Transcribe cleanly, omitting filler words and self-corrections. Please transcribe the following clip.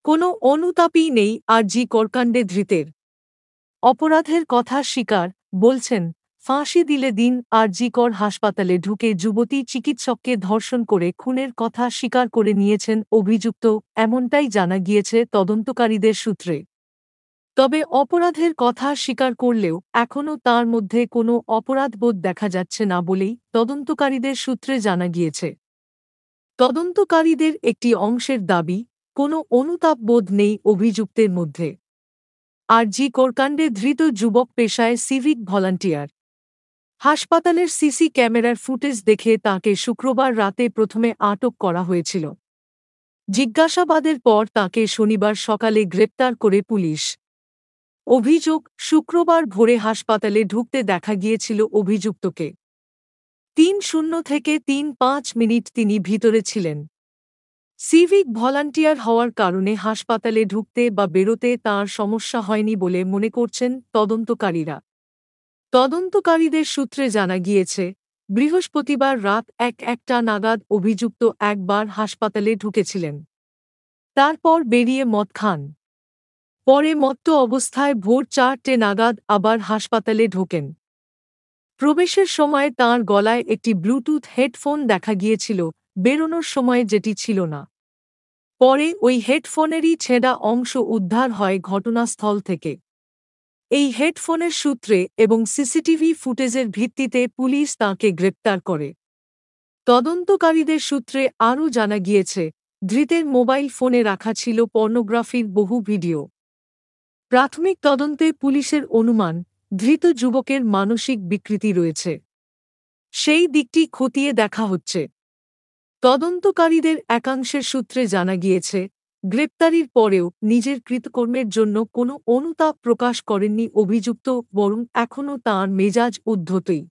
কোনো অনুতাপই নেই আরজি করকাণ্ডে ধৃতের। অপরাধের কথা স্বীকার, বলছেন, ফাঁসি দিলে দিন। আরজি কর হাসপাতালে ঢুকে যুবতী চিকিৎসককে ধর্ষণ করে খুনের কথা স্বীকার করে নিয়েছেন অভিযুক্ত, এমনটাই জানা গিয়েছে তদন্তকারীদের সূত্রে। তবে অপরাধের কথা স্বীকার করলেও এখনও তাঁর মধ্যে কোনো অপরাধবোধ দেখা যাচ্ছে না বলেই তদন্তকারীদের সূত্রে জানা গিয়েছে। তদন্তকারীদের একটি অংশের দাবি, কোনো অনুতাপ বোধ নেই অভিযুক্তের মধ্যে। আরজি করকাণ্ডে ধৃত যুবক পেশায় সিভিক ভলান্টিয়ার। হাসপাতালের সিসি ক্যামেরার ফুটেজ দেখে তাঁকে শুক্রবার রাতে প্রথমে আটক করা হয়েছিল। জিজ্ঞাসাবাদের পর তাঁকে শনিবার সকালে গ্রেপ্তার করে পুলিশ। অভিযোগ, শুক্রবার ভোরে হাসপাতালে ঢুকতে দেখা গিয়েছিল অভিযুক্তকে। ৩:০০ থেকে ৩:৫ মিনিট তিনি ভিতরে ছিলেন। সিভিক ভলান্টিয়ার হওয়ার কারণে হাসপাতালে ঢুকতে বা বেরোতে তাঁর সমস্যা হয়নি বলে মনে করছেন তদন্তকারীরা। তদন্তকারীদের সূত্রে জানা গিয়েছে, বৃহস্পতিবার রাত ১:০০ নাগাদ অভিযুক্ত একবার হাসপাতালে ঢুকেছিলেন। তারপর বেরিয়ে মদ খান। পরে মত্ত অবস্থায় ভোর ৪টে নাগাদ আবার হাসপাতালে ঢোকেন। প্রবেশের সময় তাঁর গলায় একটি ব্লুটুথ হেডফোন দেখা গিয়েছিল, বেরোনোর সময় যেটি ছিল না। পরে ওই হেডফোনেরই ছেঁড়া অংশ উদ্ধার হয় ঘটনাস্থল থেকে। এই হেডফোনের সূত্রে এবং সিসিটিভি ফুটেজের ভিত্তিতে পুলিশ তাঁকে গ্রেপ্তার করে। তদন্তকারীদের সূত্রে আরও জানা গিয়েছে, ধৃতের মোবাইল ফোনে রাখা ছিল পর্নোগ্রাফির বহু ভিডিও। প্রাথমিক তদন্তে পুলিশের অনুমান, ধৃত যুবকের মানসিক বিকৃতি রয়েছে। সেই দিকটি খতিয়ে দেখা হচ্ছে। তদন্তকারীদের একাংশের সূত্রে জানা গিয়েছে, গ্রেপ্তারির পরেও নিজের কৃতকর্মের জন্য কোনো অনুতাপ প্রকাশ করেননি অভিযুক্ত, বরং এখনও তাঁর মেজাজ উদ্ধতই।